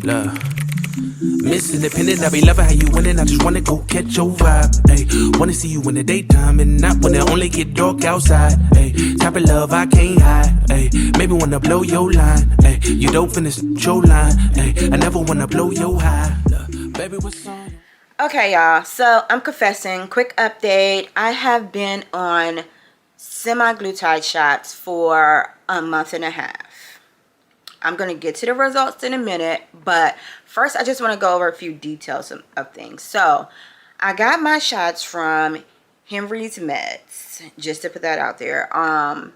Love. Miss Independent, I be loving how you winning. I just wanna go catch your vibe. Ayy, wanna see you in the daytime and not when it only get dark outside. Ayy, type of love I can't hide. Ayy, maybe wanna blow your line. Ayy, you dope in this your line. Ayy, I never wanna blow your high. Baby, what's on? Okay, y'all. So I'm confessing. Quick update. I have been on semaglutide shots for a month and a half. I'm going to get to the results in a minute, but first I just want to go over a few details of things. So I got my shots from 𝐥𝐤𝐤𝐤, just to put that out there. I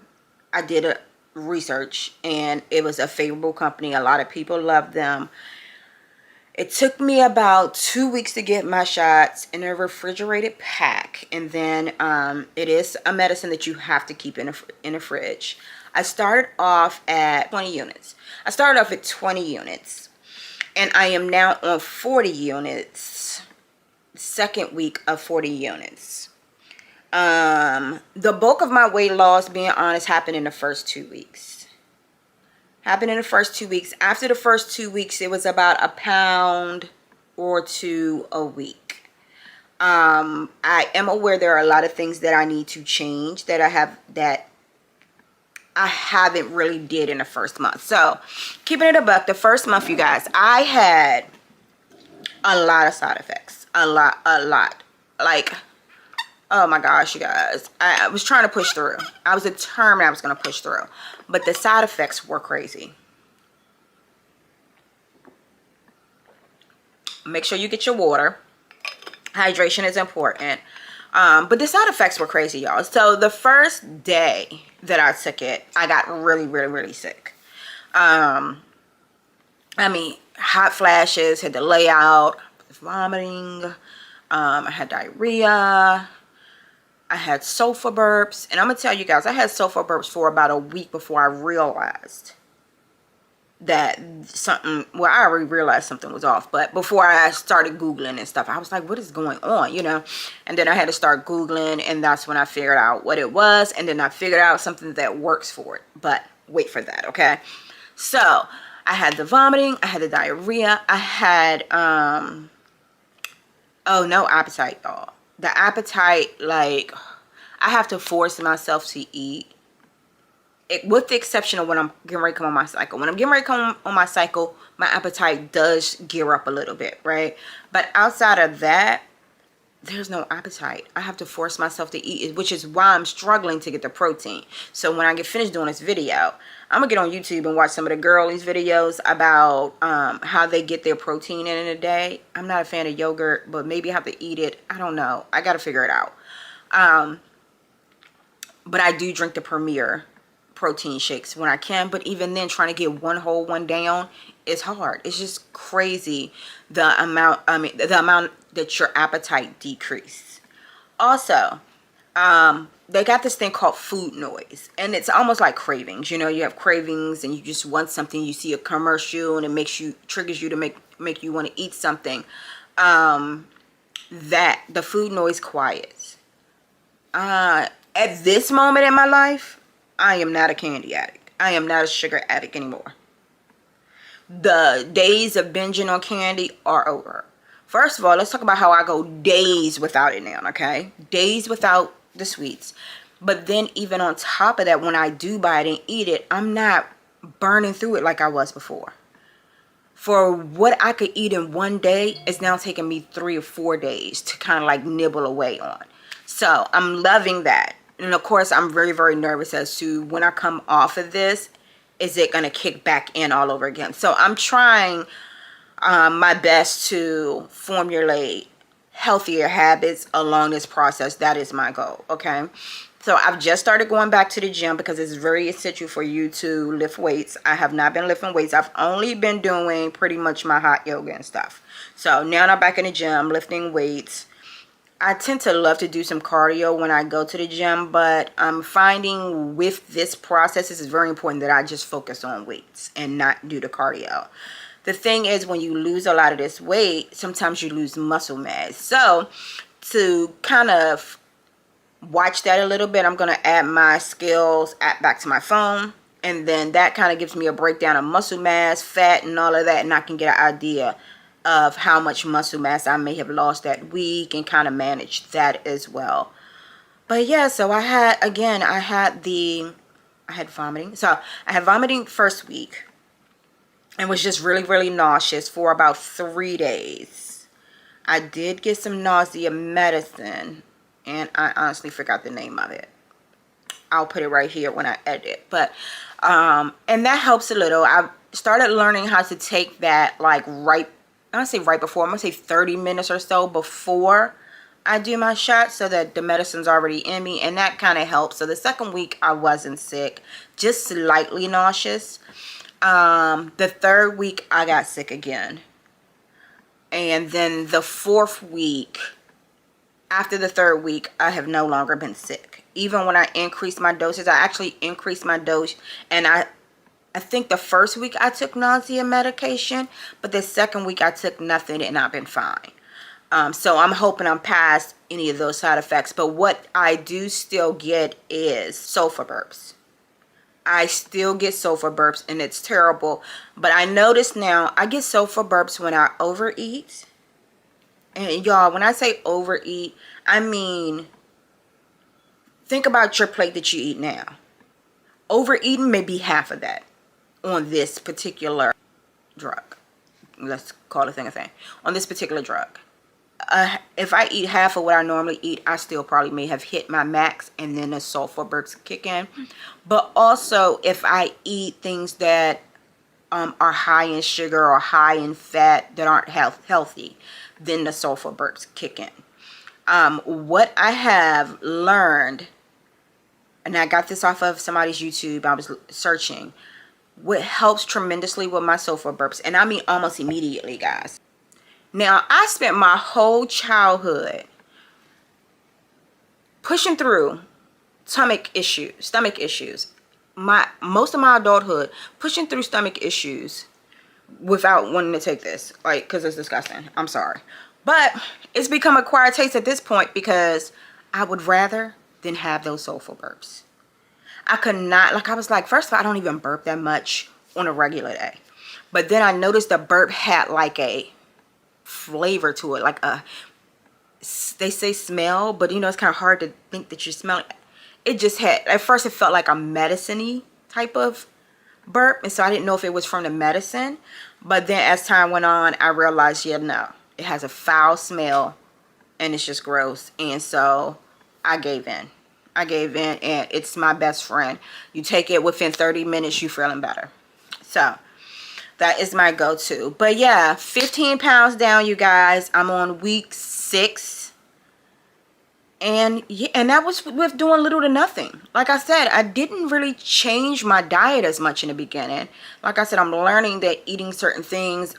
did a research and it was a favorable company. A lot of people love them. It took me about 2 weeks to get my shots in a refrigerated pack, and then it is a medicine that you have to keep in a fridge. I started off at 20 units. I started off at 20 units, and I am now on 40 units, second week of 40 units. The bulk of my weight loss, being honest, happened in the first 2 weeks. After the first 2 weeks, it was about a pound or two a week. I am aware there are a lot of things that I need to change that I haven't really did in the first month. So keeping it a buck, the first month, you guys, I had a lot of side effects. A lot. Like, oh my gosh, you guys. I was trying to push through. I was determined I was going to push through. But the side effects were crazy. Make sure you get your water. Hydration is important. But the side effects were crazy, y'all. So the first day that I took it, I got really sick. I mean, hot flashes, had to lay out, vomiting. I had diarrhea. I had sulfur burps. And I'm going to tell you guys, I had sulfur burps for about a week before I realized that something, well, I already realized something was off. But before I started Googling and stuff, I was like, what is going on, you know? And then I had to start Googling, and that's when I figured out what it was. And then I figured out something that works for it. But wait for that, okay? So I had the vomiting. I had the diarrhea. I had, oh, no appetite, y'all. The appetite, like, I have to force myself to eat. With the exception of when I'm getting ready to come on my cycle. When I'm getting ready to come on my cycle, my appetite does gear up a little bit, right? But outside of that, there's no appetite. I have to force myself to eat, which is why I'm struggling to get the protein. So when I get finished doing this video, I'm going to get on YouTube and watch some of the girlies videos about how they get their protein in a day. I'm not a fan of yogurt, but maybe I have to eat it. I don't know. I got to figure it out. But I do drink the Premier protein shakes when I can. But even then, trying to get one whole one down is hard. It's just crazy the amount, the amount that your appetite decrease. Also, they got this thing called food noise, and it's almost like cravings. You know, you have cravings and you just want something. You see a commercial and it triggers you to make you want to eat something. That the food noise quiets. At this moment in my life, I am not a candy addict. I am not a sugar addict anymore. The days of binging on candy are over. First of all, let's talk about how I go days without it now, okay? Days without the sweets. But then even on top of that, when I do buy it and eat it, I'm not burning through it like I was before. For what I could eat in one day, it's now taking me 3 or 4 days to kind of like nibble away on. So I'm loving that. And of course, I'm very nervous as to when I come off of this, is it going to kick back in all over again? So I'm trying my best to formulate healthier habits along this process. That is my goal, okay? So I've just started going back to the gym because it's very essential for you to lift weights. I have not been lifting weights. I've only been doing pretty much my hot yoga and stuff. So now I'm back in the gym lifting weights. I tend to love to do some cardio when I go to the gym, but I'm finding with this process, it's very important that I just focus on weights and not do the cardio. The thing is, when you lose a lot of this weight, sometimes you lose muscle mass. So to kind of watch that a little bit, I'm going to add my skills app back to my phone. And then that kind of gives me a breakdown of muscle mass, fat, and all of that. And I can get an idea of how much muscle mass I may have lost that week and kind of manage that as well. But yeah, so I had vomiting. So I had vomiting first week and was just really, really nauseous for about 3 days. I did get some nausea medicine, and I honestly forgot the name of it. I'll put it right here when I edit it. But, and that helps a little. I started learning how to take that like right before, I'm going to say 30 minutes or so before I do my shot, so that the medicine's already in me, and that kind of helps. So the second week I wasn't sick, just slightly nauseous. The third week I got sick again. And then the fourth week, after the third week, I have no longer been sick. Even when I increased my doses, I actually increased my dose. And I think the first week I took nausea medication, but the second week I took nothing and I've been fine. So I'm hoping I'm past any of those side effects. But what I do still get is sulfur burps. I still get sulfur burps, and it's terrible. But I notice now I get sulfur burps when I overeat. And y'all, when I say overeat, I mean, think about your plate that you eat now. Overeating may be half of that on this particular drug. Let's call the thing a thing. On this particular drug. If I eat half of what I normally eat, I still probably may have hit my max, and then the sulfur burps kick in. But also, if I eat things that are high in sugar or high in fat that aren't healthy, then the sulfur burps kick in. What I have learned, and I got this off of somebody's YouTube, I was searching, what helps tremendously with my sulfur burps, and I mean almost immediately, guys. Now, I spent my whole childhood pushing through stomach issues. Most of my adulthood pushing through stomach issues without wanting to take this, like, because it's disgusting. I'm sorry, but it's become acquired taste at this point, because I would rather than have those sulfur burps. I could not, like, I was like, first of all, I don't even burp that much on a regular day, but then I noticed the burp had like a flavor to it, like they say smell, but you know, it's kind of hard to think that you smell it. It just had, at first it felt like a medicine-y type of burp, and so I didn't know if it was from the medicine. But then as time went on, I realized, yeah, no, it has a foul smell and it's just gross. And so I gave in, and it's my best friend. You take it, within 30 minutes you're feeling better. So that is my go-to. But yeah, 15 pounds down, you guys. I'm on week 6. And yeah, and that was with doing little to nothing. Like I said, I didn't really change my diet as much in the beginning. Like I said, I'm learning that eating certain things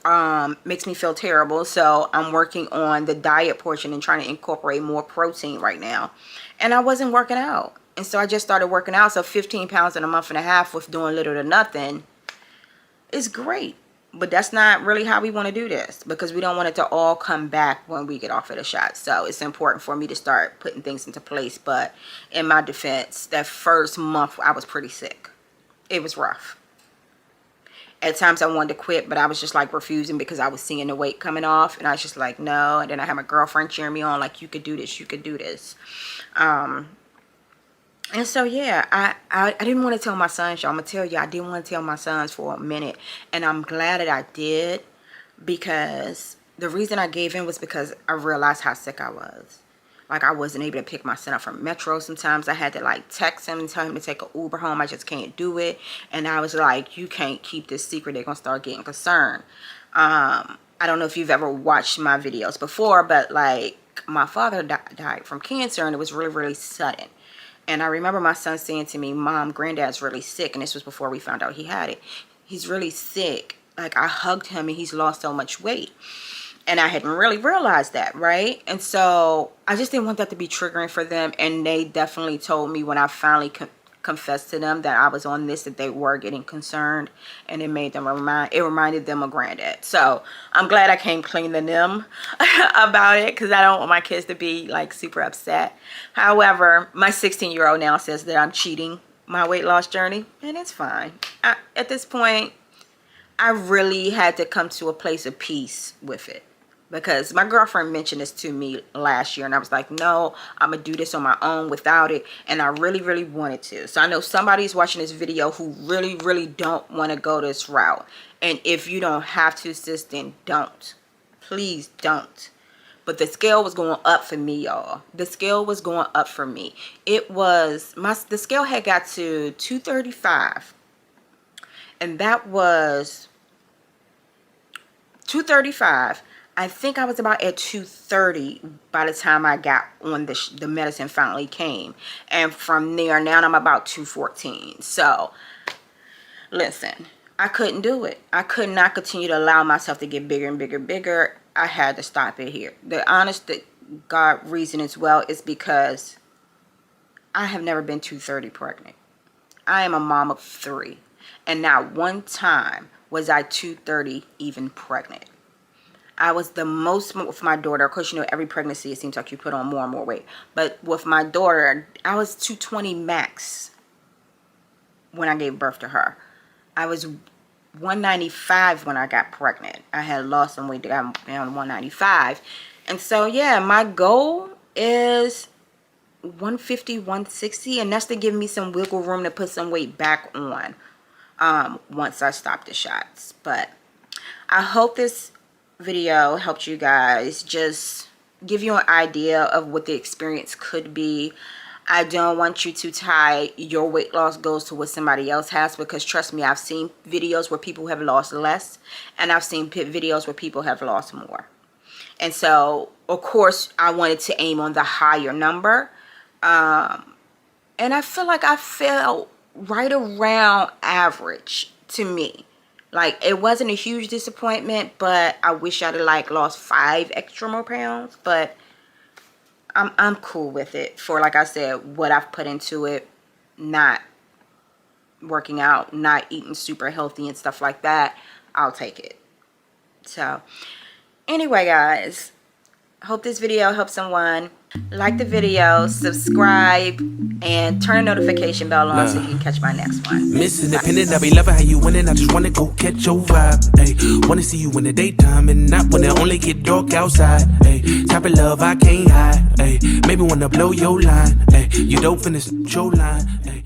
makes me feel terrible. So I'm working on the diet portion and trying to incorporate more protein right now. And I wasn't working out. And so I just started working out. So 15 pounds in a month and a half with doing little to nothing is great. But that's not really how we want to do this, because we don't want it to all come back when we get off of the shot. So it's important for me to start putting things into place. But in my defense, that first month I was pretty sick. It was rough. At times I wanted to quit, but I was just like refusing, because I was seeing the weight coming off, and I was just like, no. And then I had my girlfriend cheering me on, like, you could do this, you could do this. And so, yeah, I didn't want to tell my sons, y'all. I'm going to tell you, I didn't want to tell my sons for a minute. And I'm glad that I did, because the reason I gave in was because I realized how sick I was. Like, I wasn't able to pick my son up from Metro sometimes. I had to, like, text him and tell him to take an Uber home. I just can't do it. And I was like, you can't keep this secret. They're going to start getting concerned. I don't know if you've ever watched my videos before, but, like, my father died from cancer, and it was really, really sudden. And I remember my son saying to me, Mom, Granddad's really sick. And this was before we found out he had it. He's really sick. Like, I hugged him and he's lost so much weight. And I hadn't really realized that, right? And so I just didn't want that to be triggering for them. And they definitely told me when I finally confessed to them that I was on this, that they were getting concerned. And it made them reminded them of Granddad. So I'm glad I came clean to them about it, because I don't want my kids to be like super upset. However, my 16-year-old now says that I'm cheating my weight loss journey, and it's fine. At this point, I really had to come to a place of peace with it, because my girlfriend mentioned this to me last year, and I was like, no, I'm gonna do this on my own without it, and I really wanted to. So I know somebody's watching this video who really don't want to go this route, and if you don't have to, sis, then don't. Please don't. But the scale was going up for me, y'all. The scale was going up for me. It was, the scale had got to 235. And that was 235. I think I was about at 230 by the time I got on the medicine finally came. And from there, now I'm about 214. So, listen, I couldn't do it. I could not continue to allow myself to get bigger and bigger. I had to stop it here. The honest to God reason as well is because I have never been 230 pregnant. I am a mom of 3. And not one time was I 230 even pregnant. I was the most with my daughter. Of course, you know, every pregnancy, it seems like you put on more and more weight. But with my daughter, I was 220 max when I gave birth to her. I was 195 when I got pregnant. I had lost some weight down to 195. And so, yeah, my goal is 150, 160. And that's to give me some wiggle room to put some weight back on. Once I stop the shots. But I hope this video helped you guys just give you an idea of what the experience could be. I don't want you to tie your weight loss goals to what somebody else has, because trust me, I've seen videos where people have lost less, and I've seen videos where people have lost more. And so, of course, I wanted to aim on the higher number. And I feel like I felt right around average to me. Like, it wasn't a huge disappointment, but I wish I'd have like lost 5 extra more pounds. But I'm cool with it for, like I said, what I've put into it. Not working out, not eating super healthy and stuff like that. I'll take it. So anyway, guys, hope this video helps someone. Like the video, subscribe, and turn the notification bell on so you can catch my next one. Miss Independent, I be loving how you winning. I just wanna go catch your vibe. Ay, wanna see you in the daytime and not when it only get dark outside. Ay, type of love I can't hide. Ay, maybe wanna blow your line. Ay, you don't finish your line. Ay.